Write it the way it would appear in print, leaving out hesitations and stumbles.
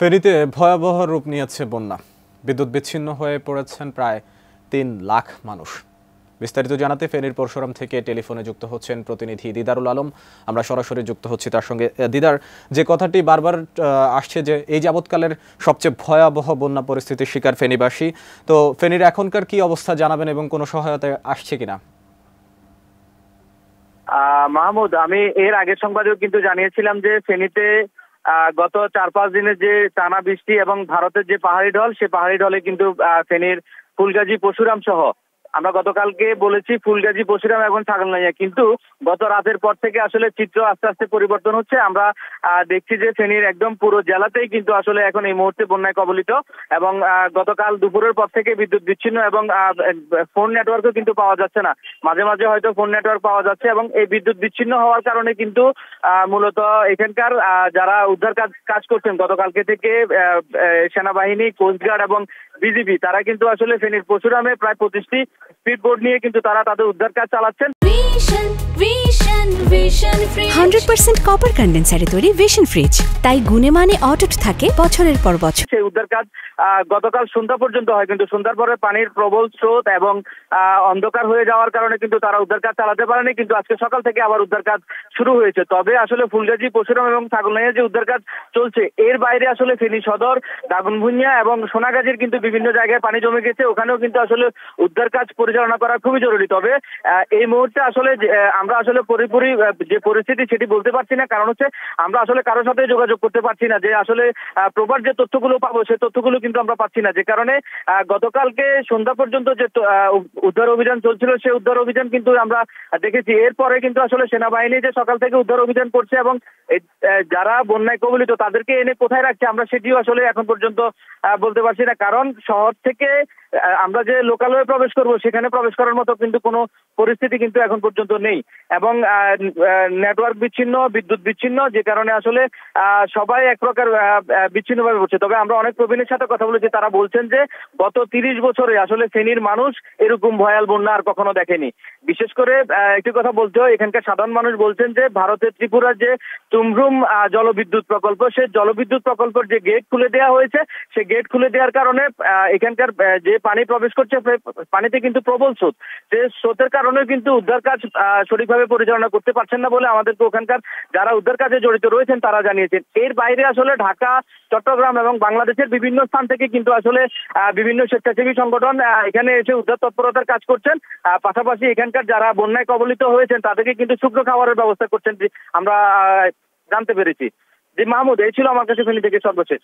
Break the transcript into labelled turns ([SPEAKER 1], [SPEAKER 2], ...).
[SPEAKER 1] ফেনীতে ভয়াবহ রূপ নিয়েছে বন্যা। বিদ্যুৎ বিচ্ছিন্ন হয়ে পড়েছেন প্রায় ৩ লাখ মানুষ। বিস্তারিত জানাতে ফেনীর পরশুরাম থেকে টেলিফোনে যুক্ত হচ্ছেন প্রতিনিধি দিদারুল আলম। আমরা সরাসরি যুক্ত হচ্ছি তার সঙ্গে। দিদার, যে কথাটি বারবার আসছে যে এই যাবৎকালের সবচেয়ে ভয়াবহ বন্যা পরিস্থিতির শিকার ফেনীবাসী, তো ফেনীর এখনকার কি অবস্থা জানাবেন এবং কোনো সহায়তা আসছে কিনা?
[SPEAKER 2] মাহমুদ, আমি এর আগের সংবাদেও কিন্তু জানিয়েছিলাম যে ফেনীতে গত ৪-৫ দিনের যে টানা বৃষ্টি এবং ভারতের যে পাহাড়ি ঢল, সে পাহাড়ি ঢলে কিন্তু ফেনীর ফুলগাজী পরশুরাম সহ আমরা গতকালকে বলেছি ফুলগাজী পরশুরাম এবং ছাগলনাইয়া, কিন্তু গত রাতের পর থেকে আসলে চিত্র আস্তে আস্তে পরিবর্তন হচ্ছে। আমরা দেখছি যে ফেনীর একদম পুরো জেলাতেই কিন্তু আসলে এখন এই মুহূর্তে বন্যায় কবলিত এবং গতকাল দুপুরের পর থেকে বিদ্যুৎ বিচ্ছিন্ন এবং ফোন নেটওয়ার্কও কিন্তু পাওয়া যাচ্ছে না। মাঝে মাঝে হয়তো ফোন নেটওয়ার্ক পাওয়া যাচ্ছে এবং এই বিদ্যুৎ বিচ্ছিন্ন হওয়ার কারণে কিন্তু মূলত এখানকার যারা উদ্ধার কাজ করছেন গতকালকে থেকে সেনাবাহিনী, কোস্টগার্ড এবং বিজিবি, তারা কিন্তু আসলে ফেনীর পরশুরামে প্রায় 25টি স্পিড বোট নিয়ে কিন্তু তারা তাদের উদ্ধার কাজ চালাচ্ছেন।
[SPEAKER 3] 100% কপার কন্ডেন্সারে তৈরি ভিশন ফ্রিজ, তাই গুণে মানে অটুট থাকে বছরের পর বছর।
[SPEAKER 2] সেই উদ্ধার কাজ গতকাল সন্ধ্যা পর্যন্ত হয়, কিন্তু সন্ধ্যার পরে পানির প্রবল স্রোত এবং অন্ধকার হয়ে যাওয়ার কারণে কিন্তু তারা উদ্ধার কাজ চালাতে পারেনি। কিন্তু আজকে সকাল থেকে আবার উদ্ধার কাজ শুরু হয়েছে। তবে আসলে ফুলগাজী, পরশুরাম এবং ছাগলনাইয়া যে উদ্ধার কাজ চলছে, এর বাইরে আসলে ফেনী সদর, দাগনভূঞা এবং সোনাগাজীর কিন্তু বিভিন্ন জায়গায় পানি জমে গেছে। ওখানেও কিন্তু আসলে উদ্ধার কাজ পরিচালনা করা খুবই জরুরি। তবে এই মুহূর্তে আসলে আমরা আসলে পুরোপুরি যে পরিস্থিতি সেটি বলতে পারছি না, কারণ হচ্ছে আমরা আসলে কারোর সাথে যোগাযোগ করতে পারছি না। যে আসলে প্রপার যে তথ্যগুলো পাবো সেই তথ্যগুলো কিন্তু আমরা পাচ্ছি না, যে কারণে গতকালকে সন্ধ্যা পর্যন্ত যে উদ্ধার অভিযান চলছিল সেই উদ্ধার অভিযান কিন্তু আমরা দেখেছি। এরপরে কিন্তু আসলে সেনাবাহিনী যে সকাল থেকে উদ্ধার অভিযান করছে এবং যারা বন্যায় কবলিত তাদেরকে এনে কোথায় রাখছে আমরা সেটিও আসলে এখন পর্যন্ত বলতে পারছি না, কারণ শহর থেকে আমরা যে লোকালয়ে প্রবেশ করব সেখানে প্রবেশ করার মতো কিন্তু কোনো পরিস্থিতি কিন্তু এখন পর্যন্ত নেই এবং নেটওয়ার্ক বিচ্ছিন্ন, বিদ্যুৎ বিচ্ছিন্ন, যে কারণে আসলে সবাই এক প্রকার বিচ্ছিন্নভাবে পড়ছে। তবে আমরা অনেক প্রবীণের সাথে কথা বলেছি, তারা বলছেন যে গত 30 বছরে আসলে ফেনীর মানুষ এরকম ভয়াল বন্যা আর কখনো দেখেনি। বিশেষ করে একটি কথা বলতে হয়, এখানকার সাধারণ মানুষ বলছেন যে ভারতের ত্রিপুরার যে তুমরুম জলবিদ্যুৎ প্রকল্প, সেই জলবিদ্যুৎ প্রকল্পের যে গেট খুলে দেওয়া হয়েছে, সেই গেট খুলে দেওয়ার কারণে এখানকার যে পানি প্রবেশ করছে পানিতে কিন্তু প্রবল স্রোত, সেই স্রোতের কারণে কিন্তু উদ্ধার কাজ সঠিকভাবে পরিচালনা করতে পারছেন না বলে আমাদেরকে ওখানকার যারা উদ্ধার কাজে জড়িত রয়েছেন তারা জানিয়েছেন। এর বাইরে আসলে ঢাকা, চট্টগ্রাম এবং বাংলাদেশের বিভিন্ন স্থান থেকে কিন্তু আসলে বিভিন্ন স্বেচ্ছাসেবী সংগঠন এখানে এসে উদ্ধার তৎপরতার কাজ করছেন। পাশাপাশি এখানকার যারা বন্যায় কবলিত হয়েছেন তাদেরকে কিন্তু শুকনো খাবারের ব্যবস্থা করছেন, আমরা জানতে পেরেছি। জি মাহমুদ, এই ছিল আমার কাছে ফেনী থেকে সর্বশেষ।